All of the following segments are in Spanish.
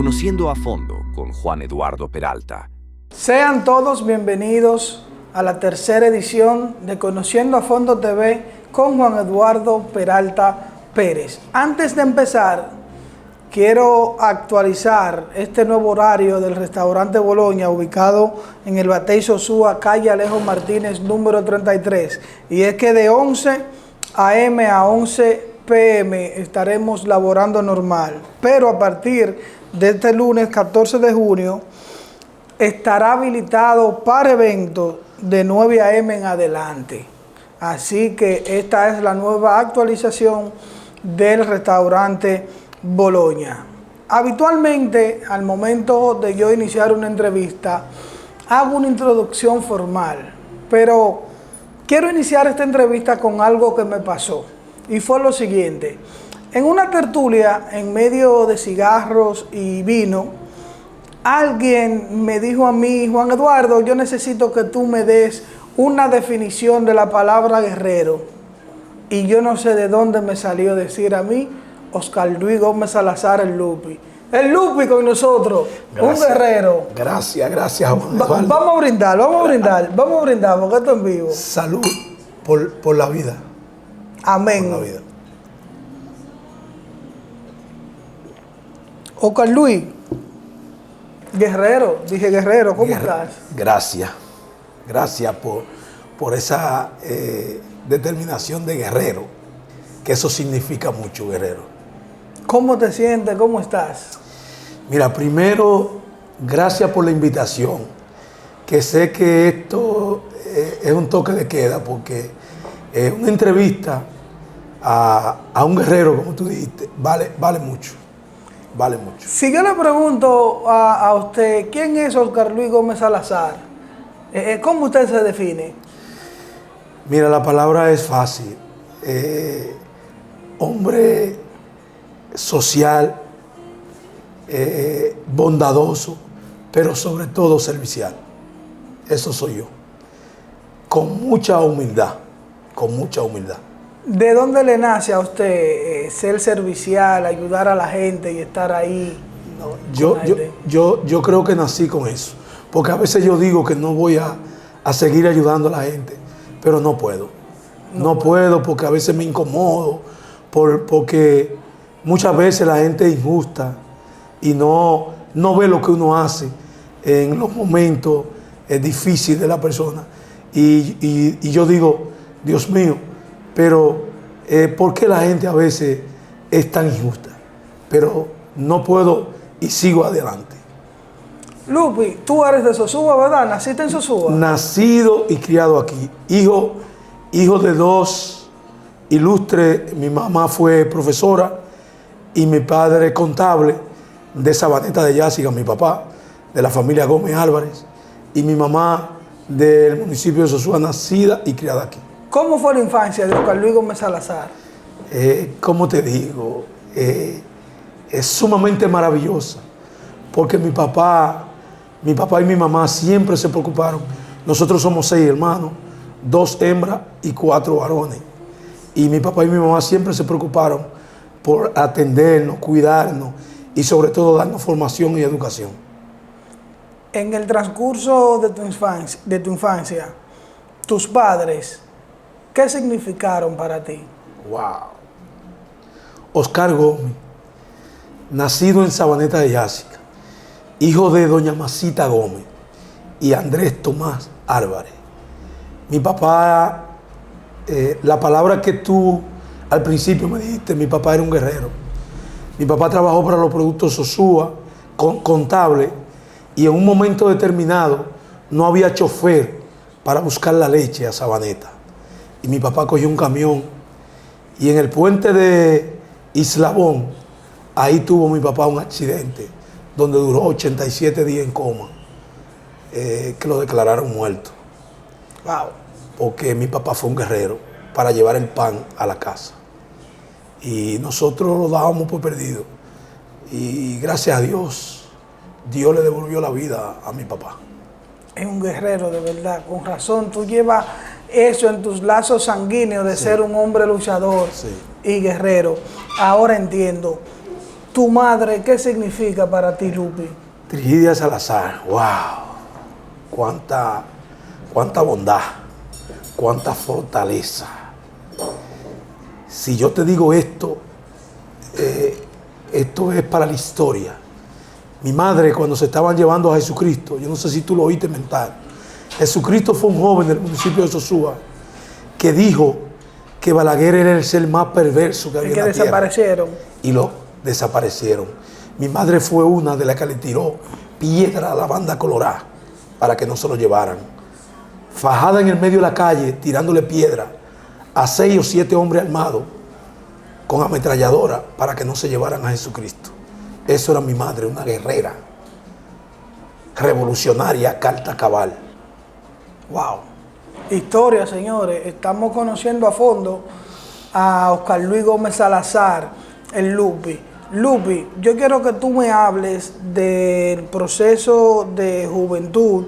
Conociendo a fondo con Juan Eduardo Peralta. Sean todos bienvenidos a la tercera edición de Conociendo a Fondo TV con Juan Eduardo Peralta Pérez. Antes de empezar, quiero actualizar este nuevo horario del restaurante Boloña, ubicado en el Batey Sosúa, calle Alejo Martínez, número 33. Y es que de 11 a.m. a 11 p.m. estaremos laborando normal. Pero a partir de este lunes 14 de junio, estará habilitado para eventos de 9 a.m. en adelante. Así que esta es la nueva actualización del restaurante Boloña. Habitualmente, al momento de yo iniciar una entrevista, hago una introducción formal, pero quiero iniciar esta entrevista con algo que me pasó, y fue lo siguiente. En una tertulia, en medio de cigarros y vino, alguien me dijo a mí: Juan Eduardo, yo necesito que tú me des una definición de la palabra guerrero. Y yo no sé de dónde me salió decir a mí Oscar Luis Gómez Salazar, el Lupi. El Lupi con nosotros, gracias, un guerrero. Gracias. Vamos a brindar, porque esto es en vivo. Salud por la vida. Amén. Por la vida. Oscar Luis, guerrero, dije guerrero, ¿cómo estás? Gracias por esa determinación de guerrero, que eso significa mucho, guerrero. ¿Cómo te sientes? ¿Cómo estás? Mira, primero, gracias por la invitación, que sé que esto es un toque de queda, porque una entrevista a un guerrero, como tú dijiste, vale mucho. Vale mucho. Si yo le pregunto a usted, ¿quién es Oscar Luis Gómez Salazar? ¿Cómo usted se define? Mira, la palabra es fácil. Hombre social, bondadoso, pero sobre todo servicial. Eso soy yo. Con mucha humildad. ¿De dónde le nace a usted ser servicial, ayudar a la gente y estar ahí? Yo creo que nací con eso. Porque a veces yo digo que no voy a seguir ayudando a la gente, pero no puedo. No puedo porque a veces me incomodo, porque muchas veces la gente es injusta y no ve lo que uno hace en los momentos difíciles de la persona. Y yo digo, Dios mío, pero ¿por qué la gente a veces es tan injusta? Pero no puedo y sigo adelante. Lupi, tú eres de Sosúa, ¿verdad? ¿Naciste en Sosúa? Nacido y criado aquí. Hijo de dos ilustres. Mi mamá fue profesora y mi padre contable de Sabaneta de Yásiga, mi papá, de la familia Gómez Álvarez, y mi mamá del municipio de Sosúa, nacida y criada aquí. ¿Cómo fue la infancia de Oscar Luis Gómez Salazar? ¿Cómo te digo? Es sumamente maravillosa, porque mi papá y mi mamá siempre se preocuparon. Nosotros somos 6 hermanos, 2 hembras y 4 varones. Y mi papá y mi mamá siempre se preocuparon por atendernos, cuidarnos y sobre todo darnos formación y educación. En el transcurso de tu infancia, tus padres, ¿qué significaron para ti? Wow. Oscar Gómez, nacido en Sabaneta de Yásica, hijo de doña Masita Gómez y Andrés Tomás Álvarez. Mi papá, la palabra que tú al principio me dijiste, mi papá era un guerrero. Mi papá trabajó para los productos Sosúa, contable, y en un momento determinado no había chofer para buscar la leche a Sabaneta. Y mi papá cogió un camión y en el puente de Islabón, ahí tuvo mi papá un accidente donde duró 87 días en coma, que lo declararon muerto. Wow. Porque mi papá fue un guerrero para llevar el pan a la casa. Y nosotros lo dábamos por perdido. Y gracias a Dios, Dios le devolvió la vida a mi papá. Es un guerrero de verdad, con razón. Tú llevas eso en tus lazos sanguíneos de ser un hombre luchador y guerrero. Ahora entiendo. tu madre, ¿qué significa para ti, Lupi? Trigidia Salazar, wow, cuánta bondad, cuánta fortaleza. Si yo te digo esto, esto es para la historia. Mi madre, cuando se estaban llevando a Jesucristo, yo no sé si tú lo oíste mentar, Jesucristo fue un joven del municipio de Sosúa que dijo que Balaguer era el ser más perverso que había en la tierra. Desaparecieron. Y lo desaparecieron. Mi madre fue una de las que le tiró piedra a la banda colorada para que no se lo llevaran. Fajada en el medio de la calle, tirándole piedra a 6 o 7 hombres armados con ametralladora para que no se llevaran a Jesucristo. Eso era mi madre, una guerrera, revolucionaria, carta cabal. Wow. Historia, señores. Estamos conociendo a fondo a Oscar Luis Gómez Salazar, el Lupi. Lupi, yo quiero que tú me hables del proceso de juventud,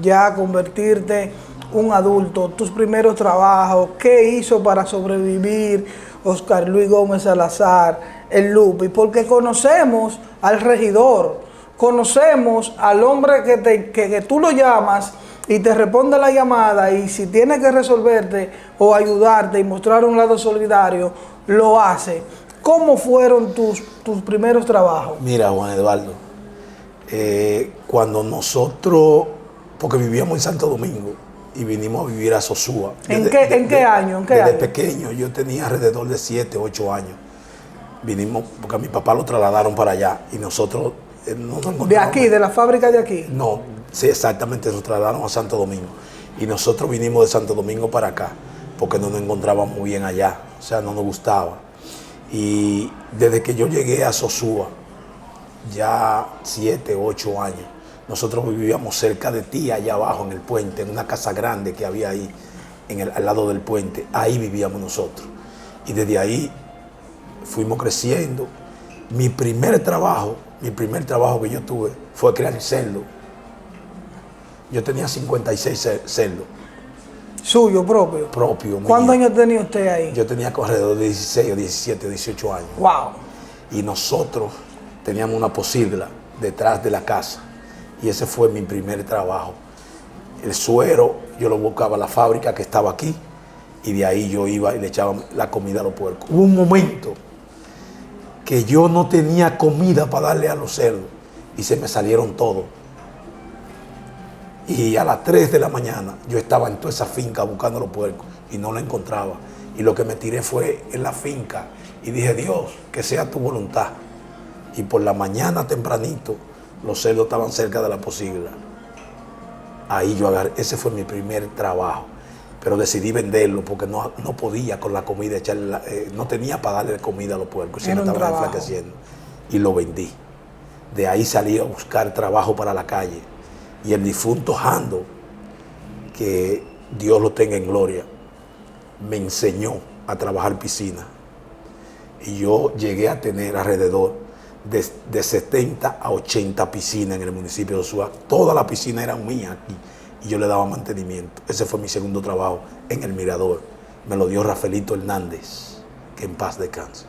ya convertirte un adulto, tus primeros trabajos, qué hizo para sobrevivir Oscar Luis Gómez Salazar, el Lupi, porque conocemos al regidor, conocemos al hombre que tú lo llamas y te responde la llamada, y si tiene que resolverte o ayudarte y mostrar un lado solidario, lo hace. ¿Cómo fueron tus primeros trabajos? Mira, Juan Eduardo, cuando nosotros, porque vivíamos en Santo Domingo y vinimos a vivir a Sosúa. ¿En qué año? Desde pequeño, yo tenía alrededor de 7, 8 años. Vinimos, porque a mi papá lo trasladaron para allá y nosotros no nos encontramos. ¿De aquí, de la fábrica de aquí? No, sí, exactamente, nos trasladaron a Santo Domingo. Y nosotros vinimos de Santo Domingo para acá, porque no nos encontrábamos bien allá, o sea, no nos gustaba. Y desde que yo llegué a Sosúa, ya 7, 8 años, nosotros vivíamos cerca de ti, allá abajo en el puente, en una casa grande que había ahí, al lado del puente. Ahí vivíamos nosotros. Y desde ahí fuimos creciendo. Mi primer trabajo que yo tuve fue criar cerdo. Yo tenía 56 cerdos. ¿Suyo propio? Propio. ¿Cuántos años tenía usted ahí? Yo tenía alrededor de 16 o 17, 18 años. ¡Wow! Y nosotros teníamos una posigla detrás de la casa. Y ese fue mi primer trabajo. El suero, yo lo buscaba a la fábrica que estaba aquí. Y de ahí yo iba y le echaba la comida a los puercos. Hubo un momento que yo no tenía comida para darle a los cerdos. Y se me salieron todos. Y a las 3 de la mañana yo estaba en toda esa finca buscando los puercos y no la encontraba. Y lo que me tiré fue en la finca y dije, Dios, que sea tu voluntad. Y por la mañana tempranito los cerdos estaban cerca de la posigla. Ahí yo agarré, ese fue mi primer trabajo. Pero decidí venderlo porque no podía con la comida echarle, no tenía para darle comida a los puercos, si no estaban enflaqueciendo. Y lo vendí. De ahí salí a buscar trabajo para la calle. Y el difunto Jando, que Dios lo tenga en gloria, me enseñó a trabajar piscina. Y yo llegué a tener alrededor de 70 a 80 piscinas en el municipio de Sosúa. Todas las piscinas eran mías aquí y yo le daba mantenimiento. Ese fue mi segundo trabajo en el Mirador. Me lo dio Rafaelito Hernández, que en paz descanse.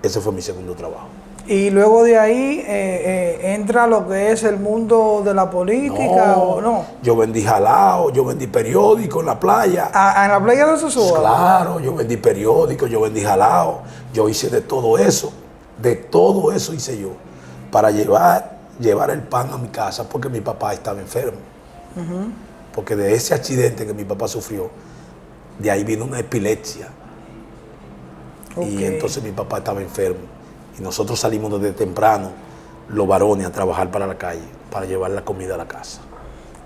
Ese fue mi segundo trabajo. Y luego de ahí entra lo que es el mundo de la política, ¿o no? Yo vendí jalao, yo vendí periódico en la playa. ¿En la playa de Sosúa? Claro, yo vendí periódico, yo vendí jalao, yo hice de todo eso hice yo, para llevar el pan a mi casa, porque mi papá estaba enfermo. Porque de ese accidente que mi papá sufrió, de ahí vino una epilepsia. Y entonces mi papá estaba enfermo. Y nosotros salimos desde temprano, los varones, a trabajar para la calle, para llevar la comida a la casa.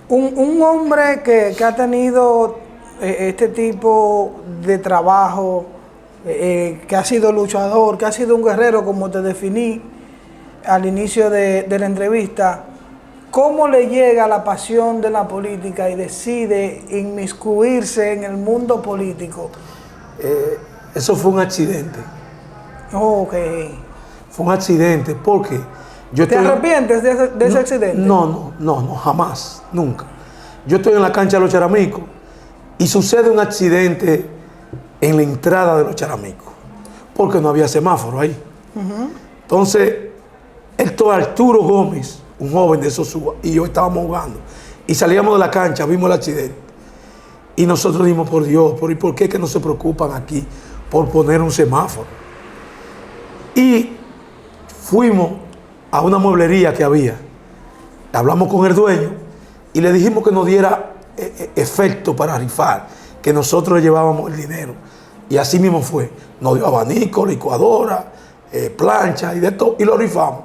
Un hombre que ha tenido este tipo de trabajo, que ha sido luchador, que ha sido un guerrero, como te definí al inicio de la entrevista, ¿cómo le llega la pasión de la política y decide inmiscuirse en el mundo político? Eso fue un accidente. Ok. Fue un accidente porque yo ¿Te arrepientes de ese accidente? No, jamás, nunca. Yo estoy en la cancha de los Charamicos y sucede un accidente en la entrada de los Charamicos porque no había semáforo ahí. Entonces, Arturo Gómez, un joven de Sosúa, y yo estábamos jugando. Y salíamos de la cancha, vimos el accidente. Y nosotros dijimos, por Dios, ¿por qué que no se preocupan aquí por poner un semáforo? Y fuimos a una mueblería que había. Hablamos con el dueño y le dijimos que nos diera efecto para rifar, que nosotros le llevábamos el dinero. Y así mismo fue. Nos dio abanico, licuadora, plancha y de todo, y lo rifamos.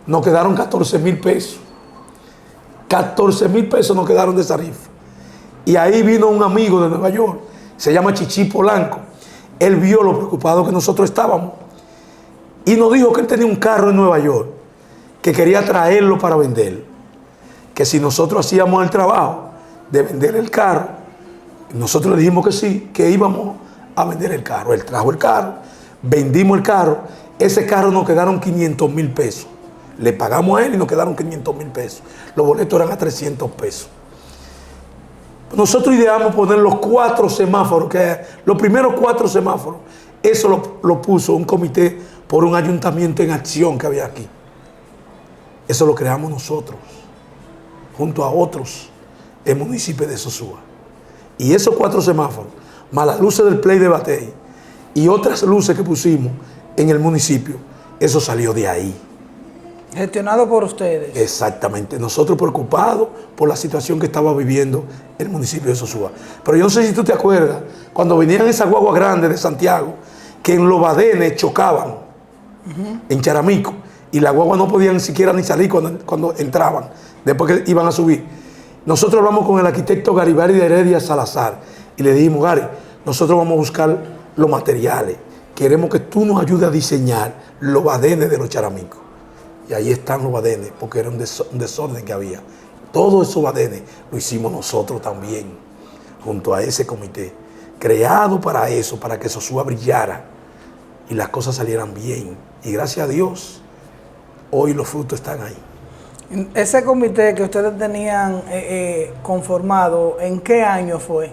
Nos quedaron 14,000 pesos. 14,000 pesos nos quedaron de esa rifa. Y ahí vino un amigo de Nueva York, se llama Chichi Polanco. Él vio lo preocupado que nosotros estábamos y nos dijo que él tenía un carro en Nueva York, que quería traerlo para venderlo. Que si nosotros hacíamos el trabajo de vender el carro, nosotros le dijimos que sí, que íbamos a vender el carro. Él trajo el carro, vendimos el carro, ese carro nos quedaron 500,000 pesos. Le pagamos a él y nos quedaron 500,000 pesos. Los boletos eran a 300 pesos. Nosotros ideamos poner los 4 semáforos, los primeros 4 semáforos, eso lo puso un comité por un ayuntamiento en acción que había aquí. Eso lo creamos nosotros, junto a otros en el municipio de Sosúa. Y esos 4 semáforos, más las luces del Play de Batey y otras luces que pusimos en el municipio, eso salió de ahí. Gestionado por ustedes. Exactamente. Nosotros preocupados por la situación que estaba viviendo el municipio de Sosúa. Pero yo no sé si tú te acuerdas, cuando venían esas guaguas grandes de Santiago, que en los badenes chocaban, en Charamico, y las guaguas no podían ni siquiera ni salir cuando entraban, después que iban a subir. Nosotros hablamos con el arquitecto Garibaldi de Heredia Salazar, y le dijimos, Gary, nosotros vamos a buscar los materiales. Queremos que tú nos ayudes a diseñar los badenes de los Charamicos. Y ahí están los badenes, porque era un desorden que había. Todos esos badenes lo hicimos nosotros también, junto a ese comité, creado para eso, para que Sosúa brillara y las cosas salieran bien. Y gracias a Dios, hoy los frutos están ahí. Ese comité que ustedes tenían conformado, ¿en qué año fue?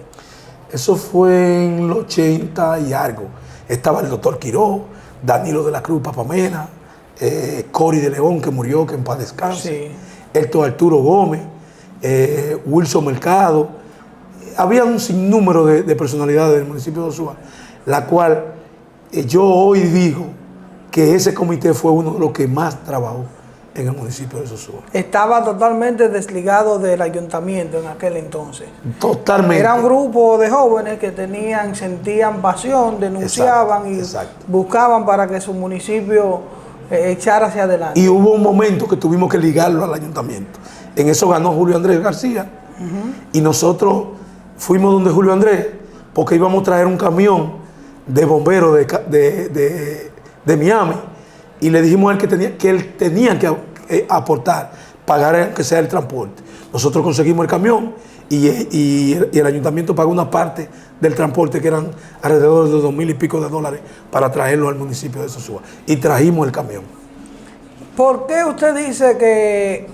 Eso fue en los 80 y algo. Estaba el doctor Quiró, Danilo de la Cruz Papamena, Cori de León, que murió, que en paz descanse, sí. Arturo Gómez, Wilson Mercado. Había un sinnúmero de personalidades del municipio de Sosúa, la cual yo hoy digo que ese comité fue uno de los que más trabajó en el municipio de Sosúa. Estaba totalmente desligado del ayuntamiento en aquel entonces. Totalmente. Era un grupo de jóvenes que sentían pasión, denunciaban y buscaban para que su municipio echar hacia adelante. Y hubo un momento que tuvimos que ligarlo al ayuntamiento. En eso ganó Julio Andrés García. Y nosotros fuimos donde Julio Andrés porque íbamos a traer un camión de bomberos de Miami. Y le dijimos a él que él tenía que aportar, pagar aunque sea el transporte. Nosotros conseguimos el camión y el ayuntamiento pagó una parte del transporte, que eran alrededor de $2,000 y pico para traerlo al municipio de Sosúa. Y trajimos el camión. ¿Por qué usted dice que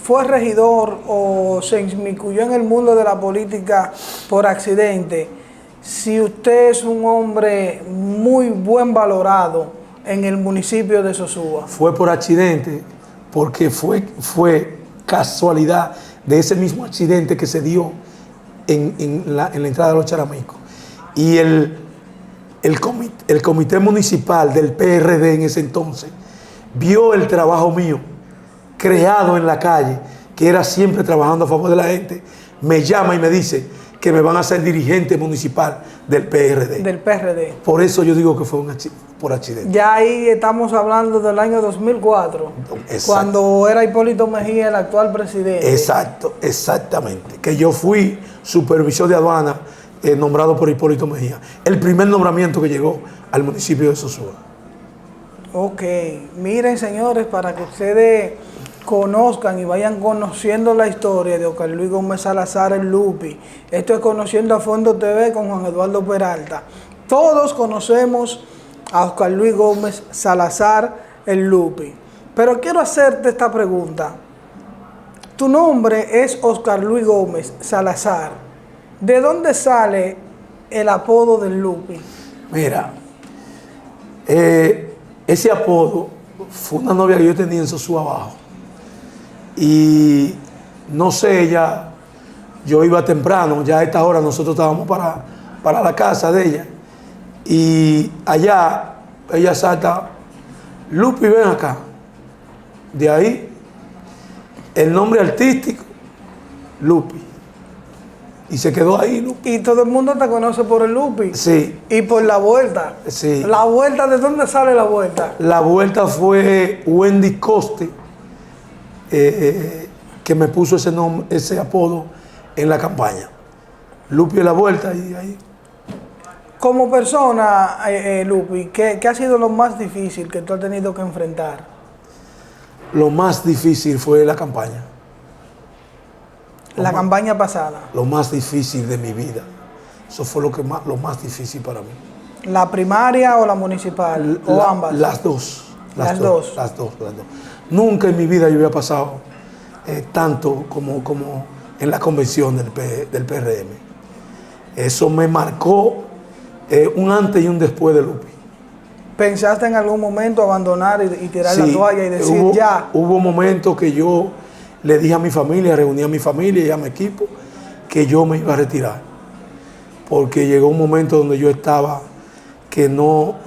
fue regidor o se inmiscuyó en el mundo de la política por accidente, si usted es un hombre muy buen valorado en el municipio de Sosúa? Fue por accidente, porque fue casualidad de ese mismo accidente que se dio en la entrada de los Charamicos. Y el comité municipal del PRD en ese entonces vio el trabajo mío creado en la calle, que era siempre trabajando a favor de la gente, me llama y me dice que me van a hacer dirigente municipal del PRD. Del PRD. Por eso yo digo que fue por accidente. Ya ahí estamos hablando del año 2004, exacto, cuando era Hipólito Mejía el actual presidente. Exacto, exactamente. Que yo fui supervisor de aduana nombrado por Hipólito Mejía. El primer nombramiento que llegó al municipio de Sosúa. Ok, miren señores, para que ustedes conozcan y vayan conociendo la historia de Oscar Luis Gómez Salazar el Lupi. Esto es Conociendo a Fondo TV con Juan Eduardo Peralta. Todos conocemos a Oscar Luis Gómez Salazar el Lupi. Pero quiero hacerte esta pregunta. Tu nombre es Oscar Luis Gómez Salazar. ¿De dónde sale el apodo del Lupi? Mira, ese apodo fue una novia que yo tenía en Sosúa Abajo. Y no sé, yo iba temprano, ya a esta hora nosotros estábamos para la casa de ella. Y allá ella salta, Lupi, ven acá. De ahí, el nombre artístico, Lupi. Y se quedó ahí, Lupi. Y todo el mundo te conoce por el Lupi. Sí. Y por la vuelta. Sí. La vuelta, ¿de dónde sale la vuelta? La vuelta fue Wendy Coste, que me puso ese nombre, ese apodo en la campaña. Lupi la vuelta y ahí. Como persona, Lupi, ¿qué ha sido lo más difícil que tú has tenido que enfrentar? Lo más difícil fue la campaña. La campaña pasada. Lo más difícil de mi vida. Eso fue lo más difícil para mí. ¿La primaria o la municipal? ¿O ambas? Las dos. Las dos. Nunca en mi vida yo había pasado tanto como en la convención del PRM. Eso me marcó un antes y un después de Lupi. ¿Pensaste en algún momento abandonar y tirar la toalla y decir ya? Hubo momentos que yo le dije a mi familia, reuní a mi familia y a mi equipo, que yo me iba a retirar. Porque llegó un momento donde yo estaba que yo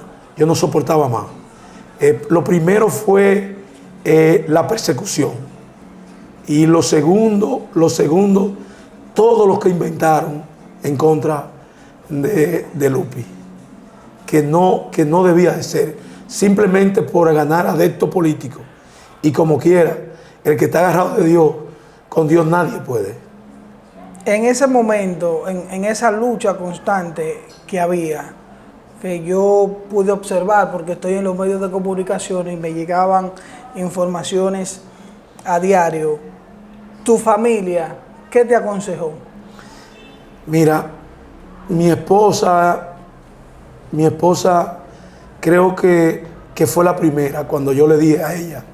no soportaba más. Lo primero fue la persecución. Y lo segundo, todos los que inventaron en contra de Lupi. Que no debía de ser, simplemente por ganar adeptos políticos. Y como quiera, el que está agarrado de Dios, con Dios nadie puede. En ese momento, en esa lucha constante que había, que yo pude observar, porque estoy en los medios de comunicación y me llegaban informaciones a diario, ¿tu familia qué te aconsejó? Mira, mi esposa creo que fue la primera. Cuando yo le dije a ella,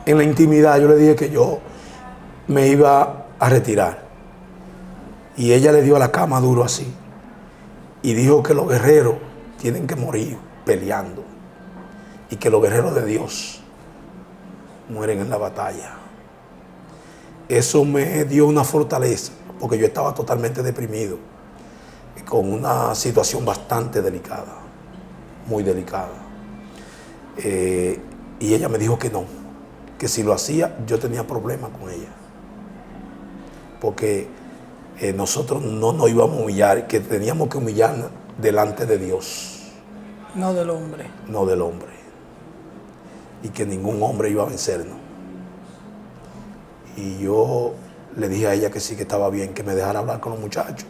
en la intimidad, yo le dije que yo me iba a retirar. Y ella le dio a la cama duro así. Y dijo que los guerreros tienen que morir peleando. Y que los guerreros de Dios mueren en la batalla. Eso me dio una fortaleza, porque yo estaba totalmente deprimido, con una situación bastante delicada, muy delicada. Y ella me dijo que no, que si lo hacía yo tenía problemas con ella, porque nosotros no nos íbamos a humillar, que teníamos que humillarnos delante de Dios. No del hombre. No del hombre. Y que ningún hombre iba a vencernos. Y yo le dije a ella que sí, que estaba bien, que me dejara hablar con los muchachos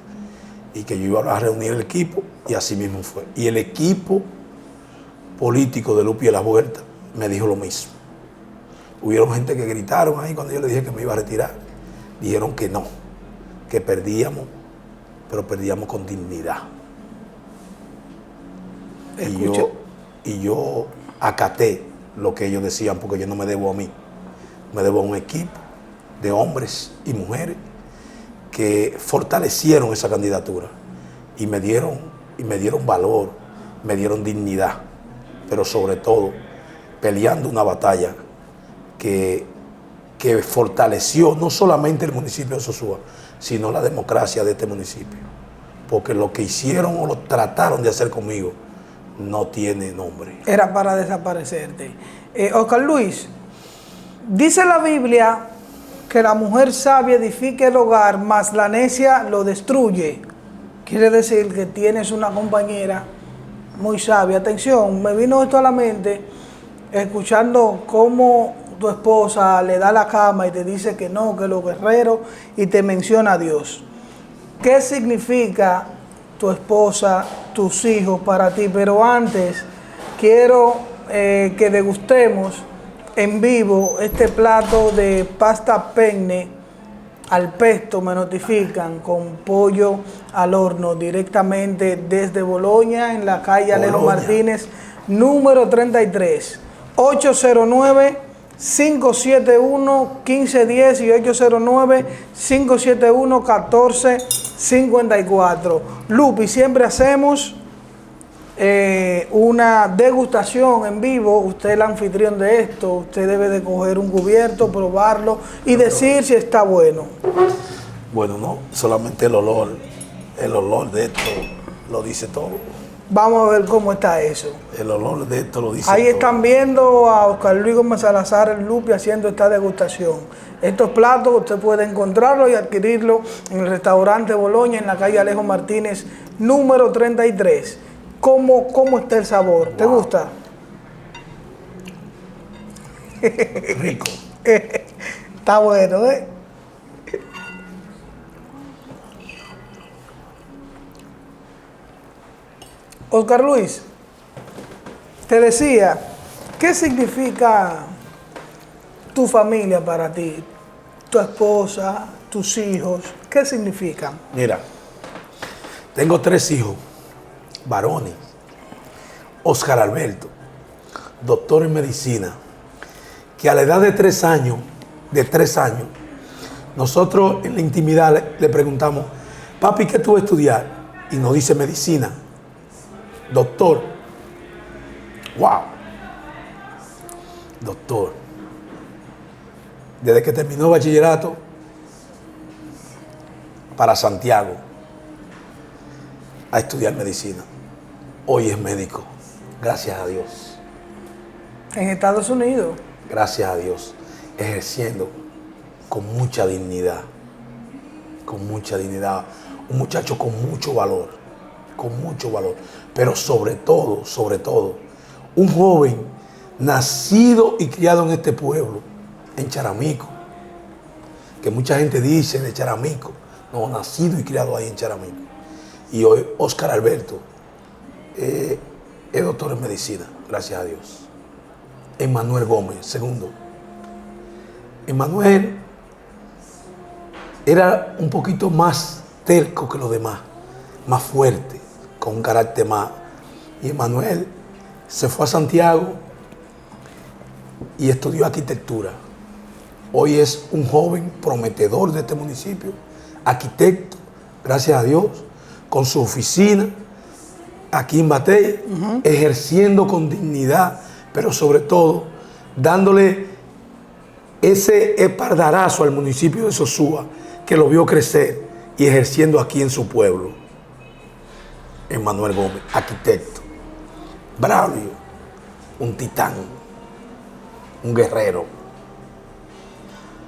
y que yo iba a reunir el equipo, y así mismo fue. Y el equipo político de Lupi de la Vuelta me dijo lo mismo. Hubieron gente que gritaron ahí cuando yo le dije que me iba a retirar. Dijeron que no, que perdíamos, pero perdíamos con dignidad. Y yo acaté lo que ellos decían, porque yo no me debo a mí, me debo a un equipo de hombres y mujeres que fortalecieron esa candidatura y me dieron valor, me dieron dignidad, pero sobre todo peleando una batalla que fortaleció no solamente el municipio de Sosúa, sino la democracia de este municipio, porque lo que hicieron o lo trataron de hacer conmigo no tiene nombre. Era para desaparecerte. Oscar Luis, dice la Biblia que la mujer sabia edifica el hogar, mas la necia lo destruye. Quiere decir que tienes una compañera muy sabia. Atención, me vino esto a la mente escuchando cómo tu esposa le da la cama y te dice que no, que los guerreros, y te menciona a Dios. ¿Qué significa tu esposa, tus hijos para ti? Pero antes quiero que degustemos en vivo este plato de pasta penne al pesto, me notifican, con pollo al horno, directamente desde Boloña, en la calle Alejo Martínez, número 33, 809-571-1510 y 809-571-1454. Lupi, siempre hacemos una degustación en vivo. Usted es el anfitrión de esto, usted debe de coger un cubierto, probarlo y decir si está bueno. Bueno, no, solamente el olor de esto lo dice todo. Vamos a ver cómo está eso. El olor de esto lo dice Ahí todo. están viendo a Oscar Luis Gómez Salazar, el Lupi, haciendo esta degustación. Estos platos usted puede encontrarlos y adquirirlos en el restaurante Boloña, en la calle Alejo Martínez, número 33. ¿Cómo está el sabor? ¿Te gusta? Rico. Está bueno, ¿eh? Oscar Luis, te decía, ¿qué significa tu familia para ti? Tu esposa, tus hijos, ¿qué significan? Mira, tengo 3 hijos, varones. Oscar Alberto, doctor en medicina, que a la edad de 3 años, nosotros en la intimidad le preguntamos, papi, ¿qué tú vas a estudiar? Y nos dice medicina. Doctor. Wow. Doctor. Desde que terminó bachillerato, para Santiago, a estudiar medicina. Hoy es médico. Gracias a Dios. En Estados Unidos. Gracias a Dios. Ejerciendo con mucha dignidad. Con mucha dignidad. Un muchacho con mucho valor. Con mucho valor. Pero sobre todo, un joven nacido y criado en este pueblo, en Charamico. Que mucha gente dice de Charamico. No, nacido y criado ahí en Charamico. Y hoy Oscar Alberto es doctor en medicina, gracias a Dios. Emmanuel Gómez, segundo. Emmanuel era un poquito más terco que los demás, más fuerte, con un carácter más. Y Emmanuel se fue a Santiago y estudió arquitectura. Hoy es un joven prometedor de este municipio, arquitecto, gracias a Dios, con su oficina aquí en Batey, ejerciendo con dignidad, pero sobre todo dándole ese espaldarazo al municipio de Sosúa, que lo vio crecer y ejerciendo aquí en su pueblo. Emmanuel Gómez, arquitecto. Braulio, un titán, un guerrero,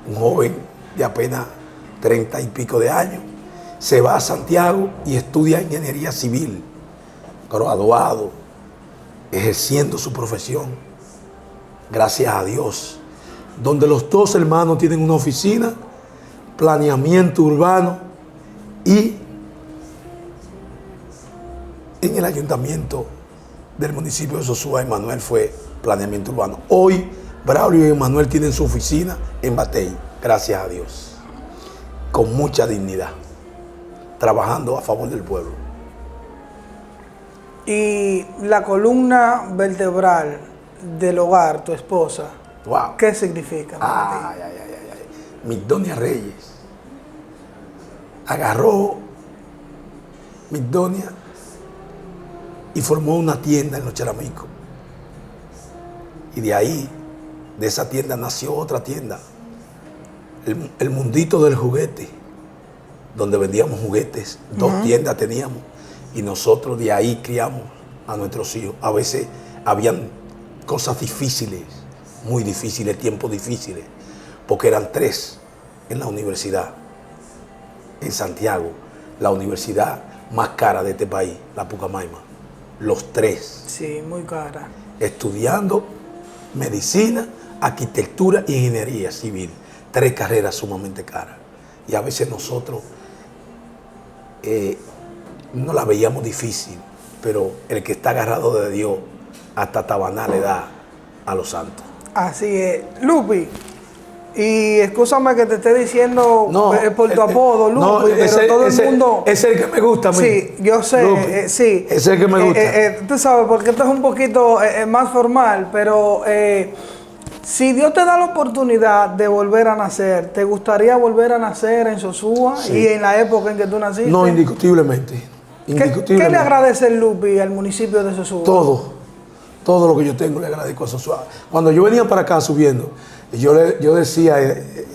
un joven de apenas 30 y pico de años, se va a Santiago y estudia ingeniería civil, graduado, ejerciendo su profesión, gracias a Dios, donde los 2 hermanos tienen una oficina, planeamiento urbano, y en el ayuntamiento del municipio de Sosúa, Emmanuel fue planeamiento urbano. Hoy, Braulio y Emmanuel tienen su oficina en Batey, gracias a Dios, con mucha dignidad, trabajando a favor del pueblo. Y la columna vertebral del hogar, tu esposa, Wow. ¿qué significa para ti? Miss Donia Reyes agarró Miss Donia y formó una tienda en Los Charamicos. Y de ahí, de esa tienda, nació otra tienda, el Mundito del Juguete, donde vendíamos juguetes. 2 tiendas teníamos. Y nosotros de ahí criamos a nuestros hijos. A veces habían cosas difíciles, muy difíciles, tiempos difíciles, porque eran 3 en la universidad, en Santiago, la universidad más cara de este país, la Pucamaima. Los 3. Sí, muy cara. Estudiando medicina, arquitectura e ingeniería civil. 3 carreras sumamente caras. Y a veces nosotros no la veíamos difícil, pero el que está agarrado de Dios, hasta tabaná le da a los santos. Así es. Lupi, y escúchame que te esté diciendo por tu apodo, Lupi, pero todo el mundo... Es el que me gusta a mí. Sí, yo sé, sí. Es el que me gusta. Tú sabes, porque esto es un poquito más formal, pero si Dios te da la oportunidad de volver a nacer, ¿te gustaría volver a nacer en Sosúa y en la época en que tú naciste? No, indiscutiblemente. ¿Qué Indiscutiblemente. le agradece el Lupi al municipio de Sosúa? Todo lo que yo tengo le agradezco a Sosúa. Cuando yo venía para acá subiendo, yo decía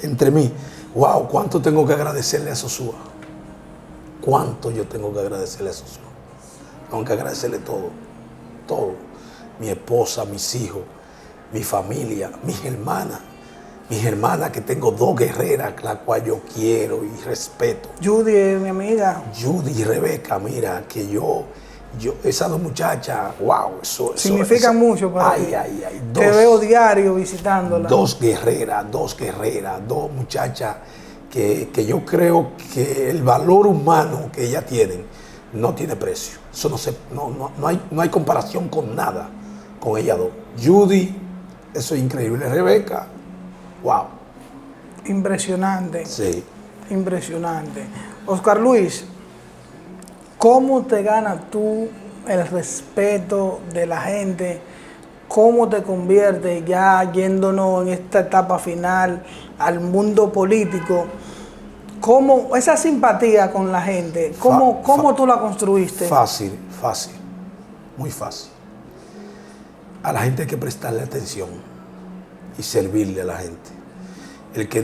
entre mí, wow, ¿cuánto tengo que agradecerle a Sosúa? ¿Cuánto yo tengo que agradecerle a Sosúa? Tengo que agradecerle todo. Mi esposa, mis hijos, mi familia, mis hermanas, que tengo 2 guerreras, las cuales yo quiero y respeto. Judy es mi amiga. Judy y Rebeca, mira, que yo esas 2 muchachas, wow, eso Significan mucho para ti. Te veo diario visitándola. 2 guerreras, 2 muchachas que yo creo que el valor humano que ellas tienen no tiene precio. Eso no hay comparación con nada con ellas 2. Judy, eso es increíble. Rebeca, wow. Impresionante. Sí. Impresionante. Oscar Luis, ¿cómo te ganas tú el respeto de la gente? ¿Cómo te conviertes, ya yéndonos en esta etapa final al mundo político? ¿Cómo esa simpatía con la gente, cómo tú la construiste? Fácil, muy fácil. A la gente hay que prestarle atención y servirle a la gente. El que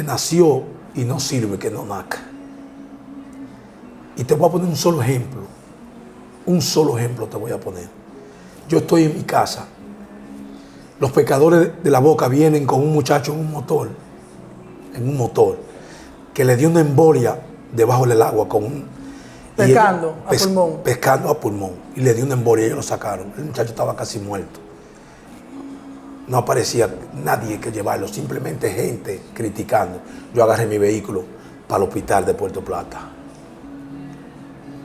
nació y no sirve, que no naca. Y te voy a poner un solo ejemplo te voy a poner. Yo estoy en mi casa, los pescadores de la Boca vienen con un muchacho en un motor, que le dio una embolia debajo del agua Pescando a pulmón. Pescando a pulmón. Y le dio una embolia y ellos lo sacaron. El muchacho estaba casi muerto. No aparecía nadie que llevarlo, simplemente gente criticando. Yo agarré mi vehículo para el hospital de Puerto Plata.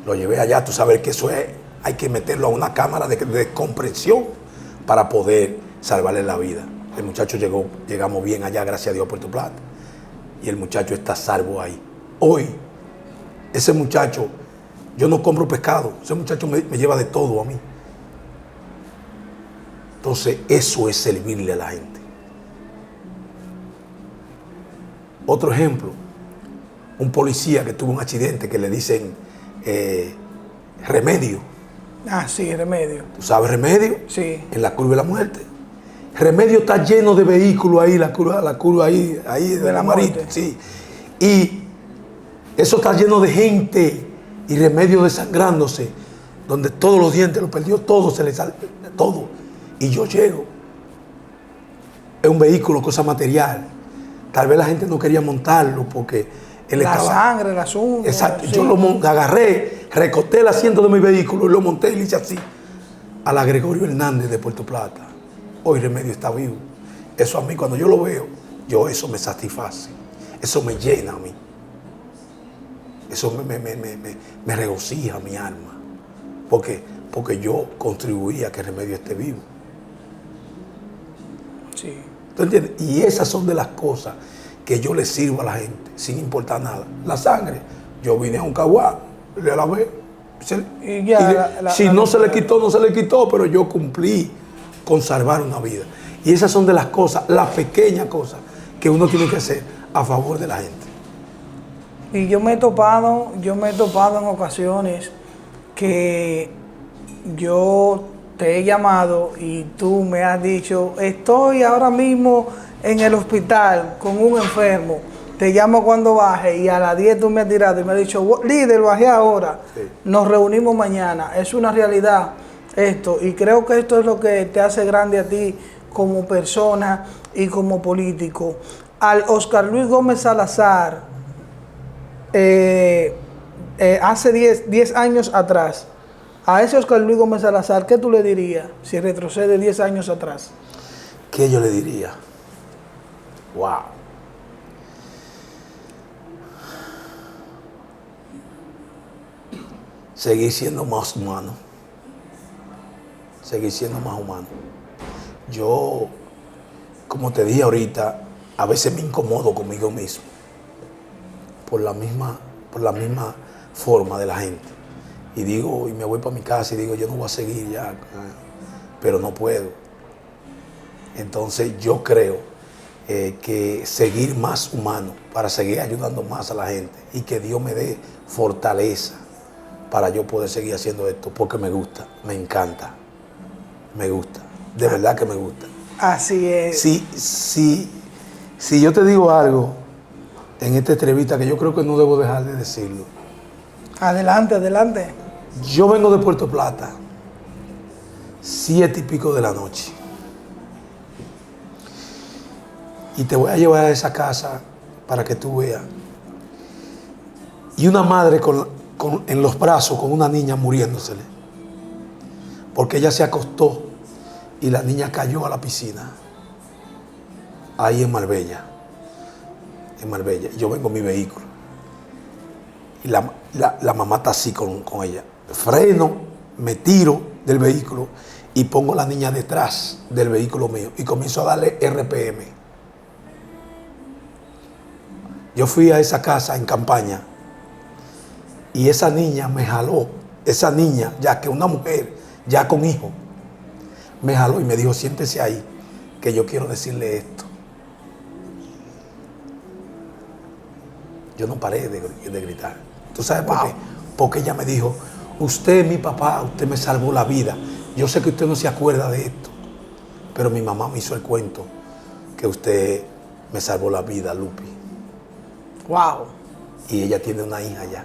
Lo llevé allá, tú sabes que eso hay que meterlo a una cámara de descompresión para poder salvarle la vida. El muchacho llegamos bien allá, gracias a Dios, a Puerto Plata. Y el muchacho está salvo ahí. Hoy, ese muchacho, yo no compro pescado, ese muchacho me lleva de todo a mí. Entonces, eso es servirle a la gente. Otro ejemplo, un policía que tuvo un accidente que le dicen Remedio. Ah, sí, Remedio. ¿Tú sabes Remedio? Sí. En la curva de la muerte. Remedio está lleno de vehículos ahí, la curva ahí de la Marita. Sí. Y eso está lleno de gente y Remedio desangrándose, donde todos los dientes los perdió, todo se le sale, todo. Y yo llego. Es un vehículo, cosa material. Tal vez la gente no quería montarlo porque él la estaba... sangre, el asunto. Exacto. Sí. Yo lo agarré, recosté el asiento de mi vehículo y lo monté y le hice así a la Gregorio Hernández de Puerto Plata. Hoy Remedio está vivo. Eso a mí, cuando yo lo veo, eso me satisface. Eso me llena a mí. Eso me regocija mi alma. Porque yo contribuí a que Remedio esté vivo. Sí. ¿Tú entiendes? Y esas son de las cosas que yo le sirvo a la gente, sin importar nada. La sangre, yo vine a un caguá, le lavé. Y ya, si no se le quitó, no se le quitó, pero yo cumplí con salvar una vida. Y esas son de las cosas, las pequeñas cosas que uno tiene que hacer a favor de la gente. Y yo me he topado en ocasiones que yo te he llamado y tú me has dicho, estoy ahora mismo en el hospital con un enfermo, te llamo cuando baje, y a las 10 tú me has tirado y me has dicho, líder, bajé ahora, sí. Nos reunimos mañana. Es una realidad esto, y creo que esto es lo que te hace grande a ti como persona y como político. Al Oscar Luis Gómez Salazar, hace 10 años atrás, a ese Oscar Luis Gómez Salazar, ¿qué tú le dirías si retrocede 10 años atrás? ¿Qué yo le diría? Wow. Seguir siendo más humano. Seguir siendo más humano. Yo, como te dije ahorita, a veces me incomodo conmigo mismo. Por la misma forma de la gente. Y digo, y me voy para mi casa y digo, yo no voy a seguir ya, pero no puedo. Entonces yo creo que seguir más humano para seguir ayudando más a la gente y que Dios me dé fortaleza para yo poder seguir haciendo esto, porque me gusta, me encanta, me gusta, de verdad que me gusta. Así es. Si yo te digo algo en esta entrevista que yo creo que no debo dejar de decirlo. Adelante, adelante. Yo vengo de Puerto Plata, 7:00 de la noche. Y te voy a llevar a esa casa para que tú veas. Y una madre en los brazos con una niña muriéndosele. Porque ella se acostó y la niña cayó a la piscina. Ahí en Marbella. En Marbella. Yo vengo en mi vehículo. Y la mamá está así con ella. Freno, me tiro del vehículo y pongo a la niña detrás del vehículo mío y comienzo a darle RPM. Yo fui a esa casa en campaña y esa niña me jaló, esa niña, ya que una mujer, ya con hijo, me jaló y me dijo, siéntese ahí, que yo quiero decirle esto. Yo no paré de gritar. ¿Tú sabes por qué? Porque ella me dijo, usted es mi papá, usted me salvó la vida. Yo sé que usted no se acuerda de esto, pero mi mamá me hizo el cuento que usted me salvó la vida, Lupi. Wow. Y ella tiene una hija ya.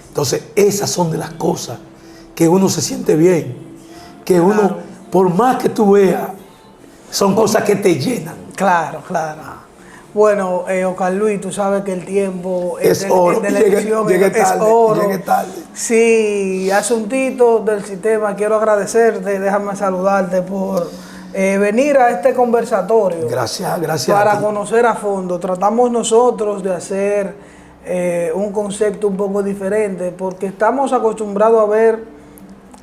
Entonces, esas son de las cosas que uno se siente bien. Que claro. Uno, por más que tú veas, son cosas que te llenan. Claro, claro. Bueno, Oscar Luis, tú sabes que el tiempo es oro. de la edición es oro. Llegué tarde. Sí, asuntito del sistema, quiero agradecerte, déjame saludarte por venir a este conversatorio. Gracias. Para conocer a fondo. Tratamos nosotros de hacer un concepto un poco diferente, porque estamos acostumbrados a ver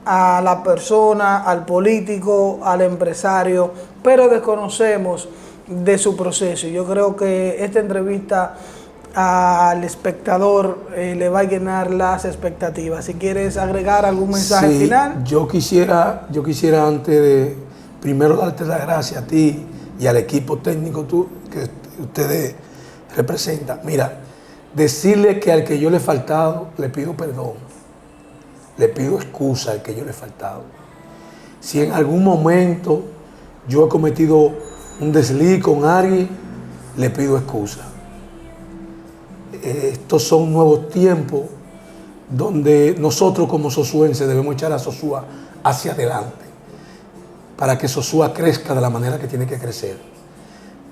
a la persona, al político, al empresario, pero desconocemos de su proceso. Yo creo que esta entrevista al espectador le va a llenar las expectativas. Si quieres agregar algún mensaje final. Yo quisiera antes de primero darte las gracias a ti y al equipo técnico que ustedes representan. Mira, decirle que al que yo le he faltado, le pido perdón. Le pido excusa al que yo le he faltado. Si en algún momento yo he cometido un desliz con alguien, le pido excusa. Estos son nuevos tiempos donde nosotros como sosuenses debemos echar a Sosúa hacia adelante para que Sosúa crezca de la manera que tiene que crecer.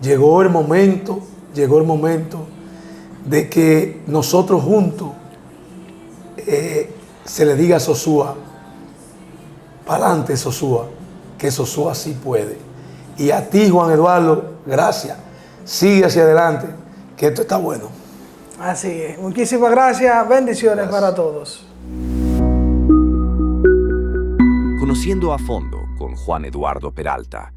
Llegó el momento de que nosotros juntos se le diga a Sosúa, para adelante Sosúa, que Sosúa sí puede. Y a ti, Juan Eduardo, gracias. Sigue hacia adelante, que esto está bueno. Así es. Muchísimas gracias. Bendiciones para todos. Conociendo a fondo con Juan Eduardo Peralta.